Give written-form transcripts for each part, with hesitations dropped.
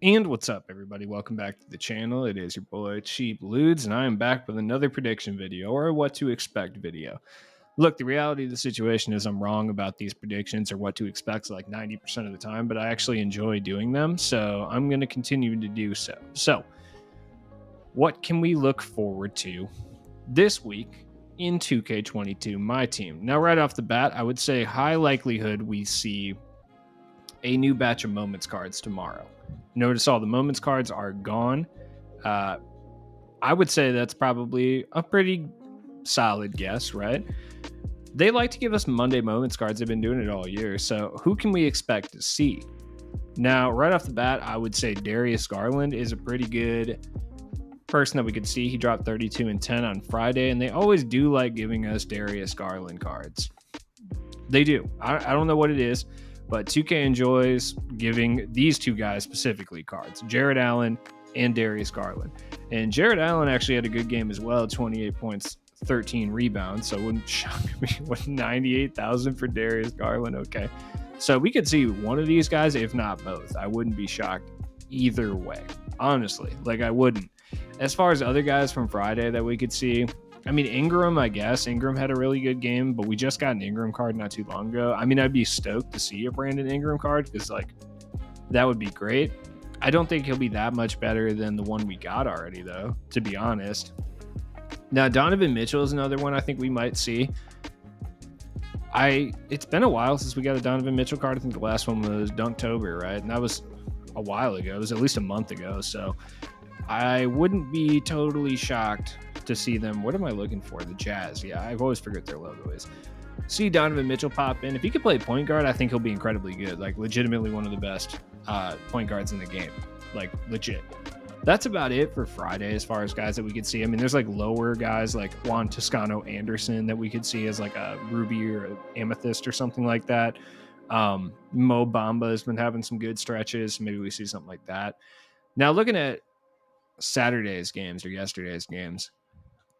And what's up, everybody? Welcome back to the channel. It is your boy Cheap Ludes, and I am back with another prediction video or a what to expect video. Look, the reality of the situation is I'm wrong about these predictions or what to expect like 90% of the time, but I actually enjoy doing them, so I'm going to continue to do so. So, what can we look forward to this week in 2K22, my team? Now, right off the bat, I would say high likelihood we see a new batch of moments cards tomorrow. Notice all the moments cards are gone. Uh, I would say that's probably a pretty solid guess, right? They like to give us Monday moments cards. They've been doing it all year. So who can we expect to see? Now, right off the bat, I would say Darius Garland is a pretty good person that we could see. He dropped 32 and 10 on Friday, and they always do like giving us Darius Garland cards. They do. I don't know what it is, but 2K enjoys giving these two guys specifically cards, Jared Allen and Darius Garland. And Jared Allen actually had a good game as well, 28 points, 13 rebounds. So it wouldn't shock me with 98,000 for Darius Garland. Okay. So we could see one of these guys, if not both. I wouldn't be shocked either way. Honestly, like I wouldn't. As far as other guys from Friday that we could see, I mean, Ingram, I guess. Ingram had a really good game, but we just got an Ingram card not too long ago. I mean, I'd be stoked to see a Brandon Ingram card because, like, that would be great. I don't think he'll be that much better than the one we got already, though, to be honest. Now, Donovan Mitchell is another one I think we might see. It's been a while since we got a Donovan Mitchell card. I think the last one was Dunktober, right? And that was a while ago. It was at least a month ago. So I wouldn't be totally shocked to see them. What am I looking for? The Jazz. Yeah, I always forget their logo is. See Donovan Mitchell pop in. If he could play point guard, I think he'll be incredibly good. Like, legitimately one of the best point guards in the game. Like, legit. That's about it for Friday as far as guys that we could see. I mean, there's like lower guys like Juan Toscano Anderson that we could see as like a Ruby or an Amethyst or something like that. Mo Bamba has been having some good stretches. Maybe we see something like that. Now, looking at Saturday's games or yesterday's games,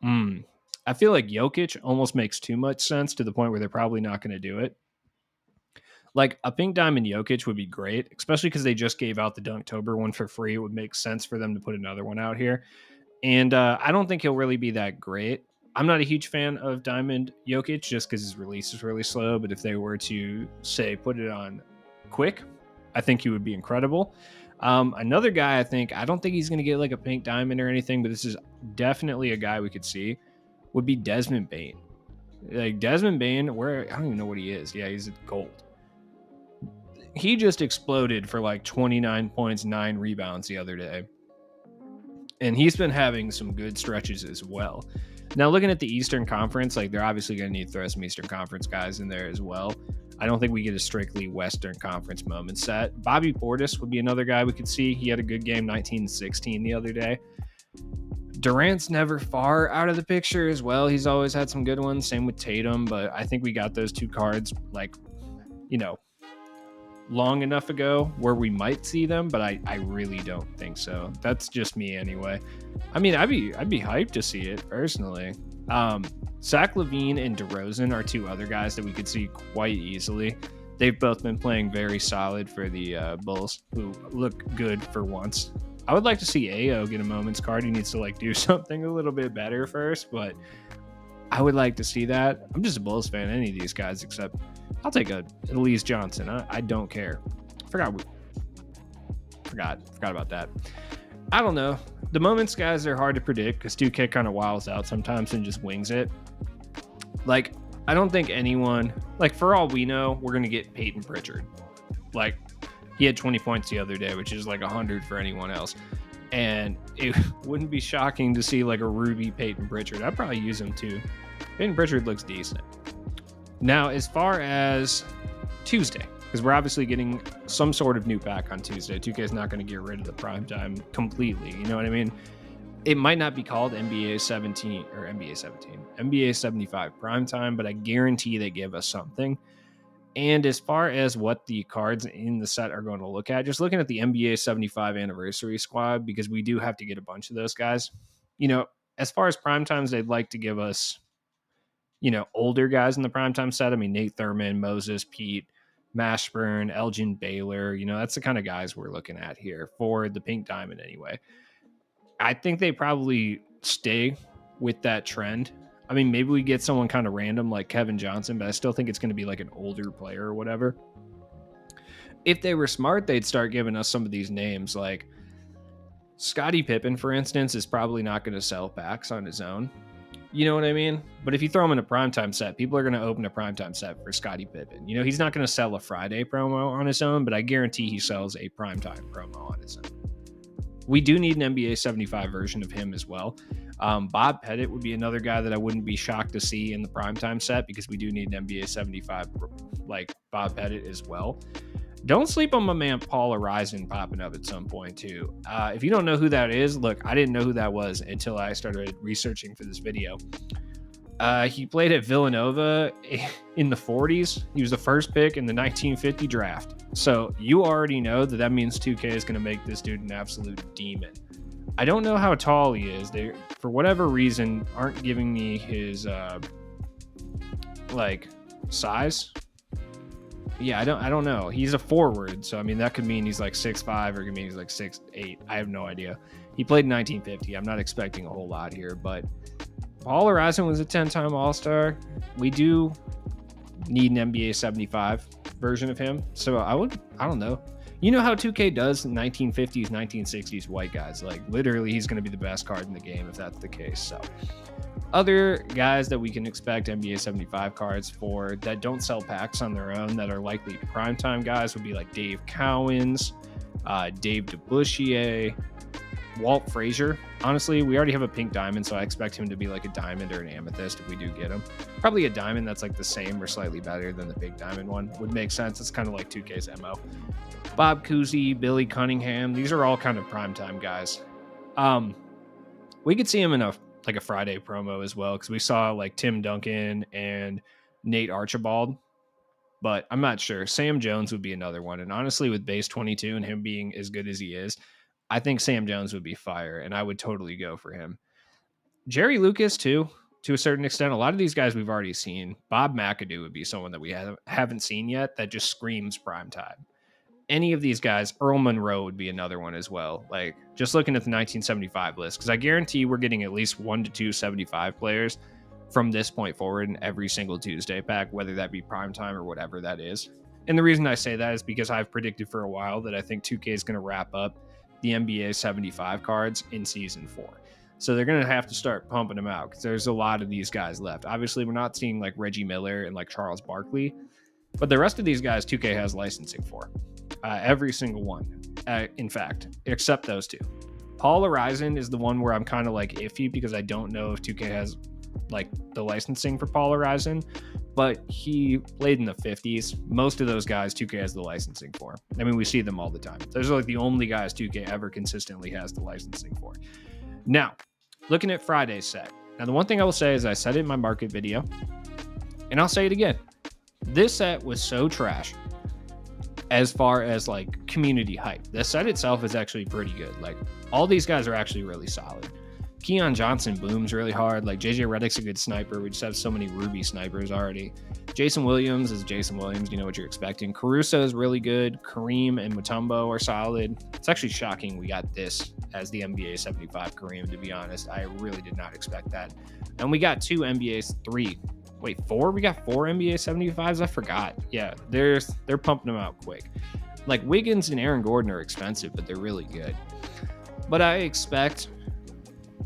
I feel like Jokic almost makes too much sense to the point where they're probably not going to do it. Like a pink diamond Jokic would be great, especially because they just gave out the Dunktober one for free. It would make sense for them to put another one out here. And I don't think he'll really be that great. I'm not a huge fan of Diamond Jokic just because his release is really slow. But if they were to, say, put it on quick, I think he would be incredible. Another guy I don't think he's going to get like a pink diamond or anything, but this is definitely a guy we could see, would be Desmond Bane. Like Desmond Bane, where I don't even know what he is. Yeah, he's gold. He just exploded for like 29 points, 9 rebounds the other day. And he's been having some good stretches as well. Now, looking at the Eastern Conference, like they're obviously going to need to throw some Eastern Conference guys in there as well. I don't think we get a strictly Western Conference moment set. Bobby Portis would be another guy we could see. He had a good game, 19-16 the other day. Durant's never far out of the picture as well. He's always had some good ones. Same with Tatum, but I think we got those two cards like, long enough ago where we might see them, but I really don't think so. That's just me anyway. I mean, I'd be hyped to see it personally. Zach LaVine and Derozan are two other guys that we could see quite easily. They've both been playing very solid for the Bulls, who look good for once. I would like to see Ayo get a moments card. He needs to like do something a little bit better first, but I would like to see that. I'm just a Bulls fan, any of these guys, except I'll take a Elise Johnson. I don't care. Forgot about that. I don't know. The moments guys are hard to predict because 2K kind of wilds out sometimes and just wings it. Like, I don't think anyone, like, for all we know, we're going to get Peyton Pritchard. Like, he had 20 points the other day, which is like 100 for anyone else. And it wouldn't be shocking to see like a Ruby Peyton Pritchard. I'd probably use him too. Peyton Pritchard looks decent. Now, as far as Tuesday, because we're obviously getting some sort of new pack on Tuesday. 2K is not going to get rid of the Primetime completely. You know what I mean? It might not be called NBA 17 or NBA 17, NBA 75 Primetime, but I guarantee they give us something. And as far as what the cards in the set are going to look at, just looking at the NBA 75 anniversary squad, because we do have to get a bunch of those guys. As far as primetimes, they'd like to give us, older guys in the primetime set. I mean, Nate Thurman, Moses, Pete, Mashburn, Elgin Baylor. You know, that's the kind of guys we're looking at here for the Pink Diamond anyway. I think they probably stay with that trend. I mean, maybe we get someone kind of random like Kevin Johnson, but I still think it's going to be like an older player or whatever. If they were smart, they'd start giving us some of these names. Like Scottie Pippen, for instance, is probably not going to sell packs on his own. You know what I mean? But if you throw him in a primetime set, people are going to open a primetime set for Scottie Pippen. You know, he's not going to sell a Friday promo on his own, but I guarantee he sells a primetime promo on his own. We do need an NBA 75 version of him as well. Bob Pettit would be another guy that I wouldn't be shocked to see in the primetime set because we do need an NBA 75 like Bob Pettit as well. Don't sleep on my man Paul Arizin popping up at some point too. If you don't know who that is, look, I didn't know who that was until I started researching for this video. He played at Villanova in the 40s. He was the first pick in the 1950 draft. So you already know that means 2K is going to make this dude an absolute demon. I don't know how tall he is. They, for whatever reason, aren't giving me his like size. Yeah, I don't know. He's a forward, so I mean that could mean he's like 6'5" or it could mean he's like 6'8". I have no idea. He played in 1950. I'm not expecting a whole lot here, but Paul Arizin was a 10-time All-Star. We do need an NBA 75 version of him. So I don't know. You know how 2K does 1950s, 1960s white guys. Like literally he's going to be the best card in the game if that's the case. So other guys that we can expect NBA 75 cards for that don't sell packs on their own that are likely primetime guys would be like Dave Cowens, Dave DeBusschere, Walt Frazier. Honestly, we already have a pink diamond, so I expect him to be like a diamond or an amethyst if we do get him. Probably a diamond that's like the same or slightly better than the big diamond one would make sense. It's kind of like 2K's MO. Bob Cousy, Billy Cunningham. These are all kind of primetime guys. We could see him in a Friday promo as well because we saw like Tim Duncan and Nate Archibald, but I'm not sure. Sam Jones would be another one. And honestly, with base 22 and him being as good as he is, I think Sam Jones would be fire, and I would totally go for him. Jerry Lucas, too, to a certain extent. A lot of these guys we've already seen. Bob McAdoo would be someone that we haven't seen yet that just screams primetime. Any of these guys, Earl Monroe would be another one as well. Like, just looking at the 1975 list, because I guarantee we're getting at least 1 to 2 75 players from this point forward in every single Tuesday pack, whether that be primetime or whatever that is. And the reason I say that is because I've predicted for a while that I think 2K is going to wrap up the NBA 75 cards in season 4. So they're going to have to start pumping them out because there's a lot of these guys left. Obviously, we're not seeing like Reggie Miller and like Charles Barkley, but the rest of these guys 2K has licensing for. Every single one, in fact, except those two. Paul Arizin is the one where I'm kind of like iffy because I don't know if 2K has like the licensing for Paul Arizin, but he played in the 50s. Most of those guys 2K has the licensing for. I mean, we see them all the time. Those are like the only guys 2K ever consistently has the licensing for. Now, looking at Friday's set. Now, the one thing I will say is I said it in my market video, and I'll say it again. This set was so trash as far as like community hype. The set itself is actually pretty good. Like all these guys are actually really solid. Keon Johnson booms really hard. Like JJ Redick's a good sniper. We just have so many Ruby snipers already. Jason Williams is Jason Williams. You know what you're expecting. Caruso is really good. Kareem and Mutombo are solid. It's actually shocking we got this as the NBA 75 Kareem, to be honest. I really did not expect that. And we got four NBA 75s. I forgot. Yeah, they're pumping them out quick. Like Wiggins and Aaron Gordon are expensive, but they're really good. But I expect.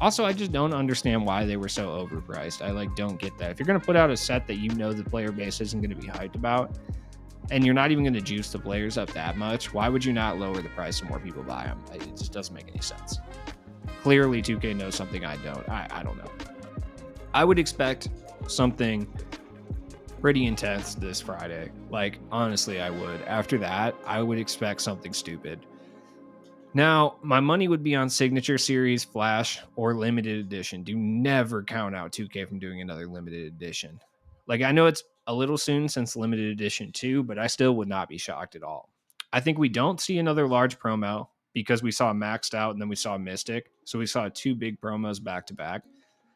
Also, I just don't understand why they were so overpriced. I don't get that. If you're going to put out a set that you know the player base isn't going to be hyped about, and you're not even going to juice the players up that much, why would you not lower the price so more people buy them? It just doesn't make any sense. Clearly, 2K knows something I don't. I don't know. I would expect something pretty intense this Friday. Like, honestly, I would. After that, I would expect something stupid. Now, my money would be on Signature Series, Flash, or Limited Edition. Do never count out 2K from doing another Limited Edition. Like, I know it's a little soon since Limited Edition 2, but I still would not be shocked at all. I think we don't see another large promo because we saw Maxed Out and then we saw Mystic. So we saw 2 big promos back to back.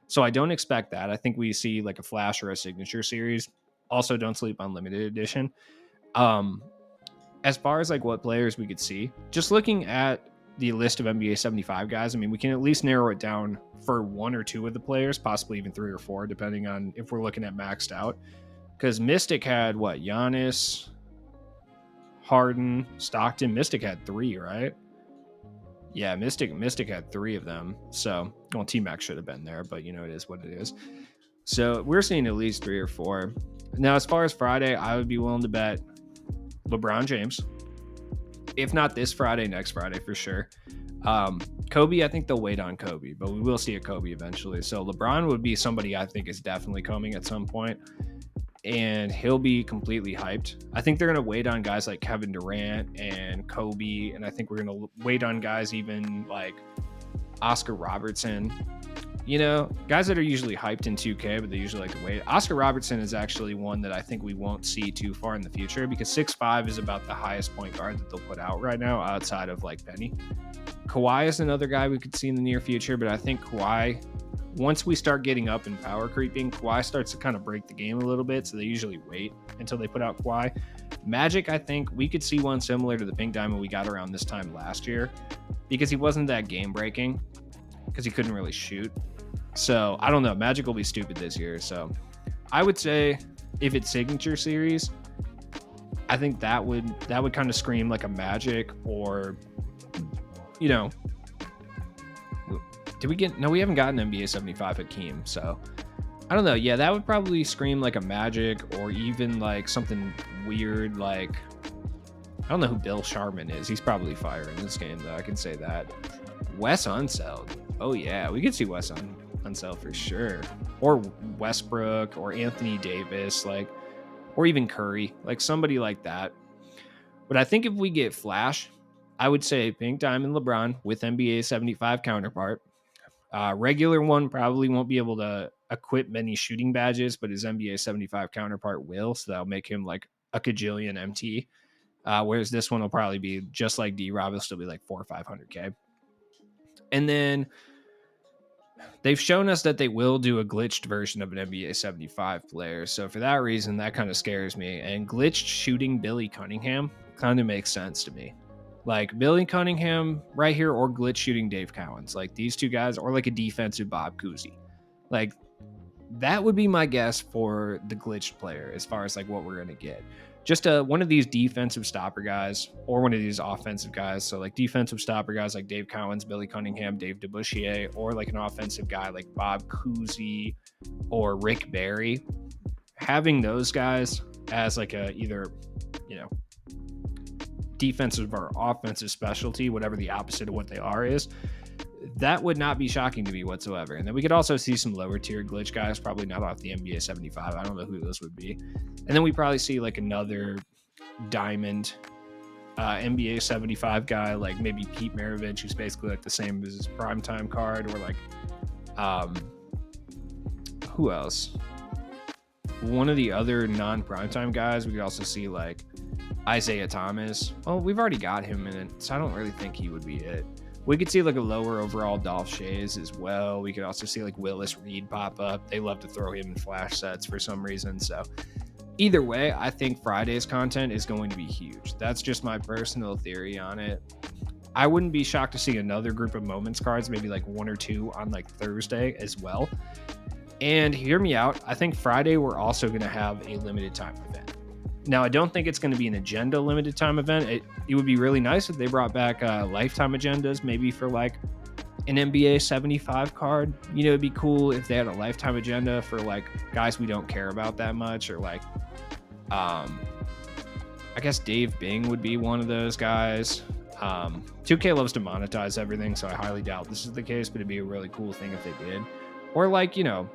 So I don't expect that. I think we see like a Flash or a Signature Series. Also, don't sleep on Limited Edition. as far as like what players we could see, just looking at the list of NBA 75 guys, I mean, we can at least narrow it down for one or two of the players, possibly even three or four, depending on if we're looking at maxed out. Because Mystic had what? Giannis, Harden, Stockton. Mystic had three, right? Yeah, Mystic had three of them. So, well, T-Mac should have been there, but you know, it is what it is. So we're seeing at least three or four. Now, as far as Friday, I would be willing to bet LeBron James. If not this Friday, next Friday for sure. Kobe, I think they'll wait on Kobe, but we will see a Kobe eventually. So LeBron would be somebody I think is definitely coming at some point, and he'll be completely hyped. I think they're going to wait on guys like Kevin Durant and Kobe, and I think we're going to wait on guys even like Oscar Robertson. You know, guys that are usually hyped in 2K, but they usually like to wait. Oscar Robertson is actually one that I think we won't see too far in the future because 6'5" is about the highest point guard that they'll put out right now outside of like Penny. Kawhi is another guy we could see in the near future, but I think Kawhi, once we start getting up and power creeping, Kawhi starts to kind of break the game a little bit, so they usually wait until they put out Kawhi. Magic, I think we could see one similar to the Pink Diamond we got around this time last year because he wasn't that game breaking because he couldn't really shoot. So I don't know. Magic will be stupid this year. So I would say if it's signature series, I think that would kind of scream like a Magic or, you know, did we get, no, we haven't gotten NBA 75 Hakeem. So I don't know. Yeah, that would probably scream like a Magic or even like something weird. Like, I don't know who Bill Sharman is. He's probably fire in this game though. I can say that. Wes Unseld. Oh yeah, we could see Wes Unseld for sure, or Westbrook or Anthony Davis, like, or even Curry, like somebody like that. But I think if we get Flash, I would say Pink Diamond LeBron with NBA 75 counterpart. Regular one probably won't be able to equip many shooting badges, but his NBA 75 counterpart will, so that'll make him like a cajillion MT. Whereas this one will probably be just like D-Rob, it'll still be like 400 or 500K. And then they've shown us that they will do a glitched version of an NBA 75 player. So for that reason, that kind of scares me. And glitched shooting Billy Cunningham kind of makes sense to me. Like Billy Cunningham right here or glitch shooting Dave Cowens. Like these two guys or like a defensive Bob Cousy. Like that would be my guess for the glitched player as far as like what we're going to get. Just one of these defensive stopper guys or one of these offensive guys. So like defensive stopper guys like Dave Cowens, Billy Cunningham, Dave DeBusschere, or like an offensive guy like Bob Cousy or Rick Barry. Having those guys as like a either, you know, defensive or offensive specialty, whatever the opposite of what they are is, that would not be shocking to me whatsoever. And then we could also see some lower tier glitch guys, probably not off the NBA 75. I don't know who those would be. And then we probably see like another diamond NBA 75 guy, like maybe Pete Maravich, who's basically like the same as his Primetime card, or like who else? One of the other non-Primetime guys, we could also see like Isaiah Thomas. Well, we've already got him in it, so I don't really think he would be it. We could see like a lower overall Dolph Shays as well. We could also see like Willis Reed pop up. They love to throw him in flash sets for some reason. So either way, I think Friday's content is going to be huge. That's just my personal theory on it. I wouldn't be shocked to see another group of moments cards, maybe like one or two on like Thursday as well. And hear me out. I think Friday we're also going to have a limited time event. Now, I don't think it's going to be an agenda limited time event. It would be really nice if they brought back lifetime agendas, maybe for like an NBA 75 card. You know, it'd be cool if they had a lifetime agenda for like guys we don't care about that much, or like, I guess Dave Bing would be one of those guys. 2K loves to monetize everything, so I highly doubt this is the case, but it'd be a really cool thing if they did. Or like, you know,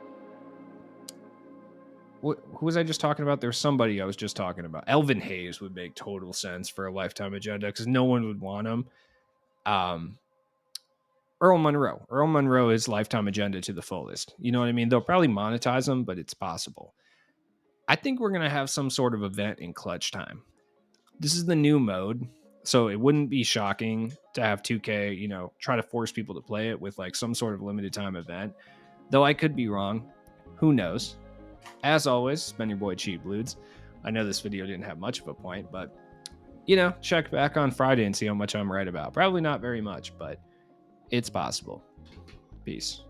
who was I just talking about? There's somebody I was just talking about. Elvin Hayes would make total sense for a lifetime agenda because no one would want him. Earl Monroe is lifetime agenda to the fullest. You know what I mean? They'll probably monetize him, but it's possible. I think we're going to have some sort of event in clutch time. This is the new mode, so it wouldn't be shocking to have 2K, you know, try to force people to play it with like some sort of limited time event. Though I could be wrong. Who knows? As always, it's been your boy Cheap Ludes. I know this video didn't have much of a point, but check back on Friday and see how much I'm right about. Probably not very much, but it's possible. Peace.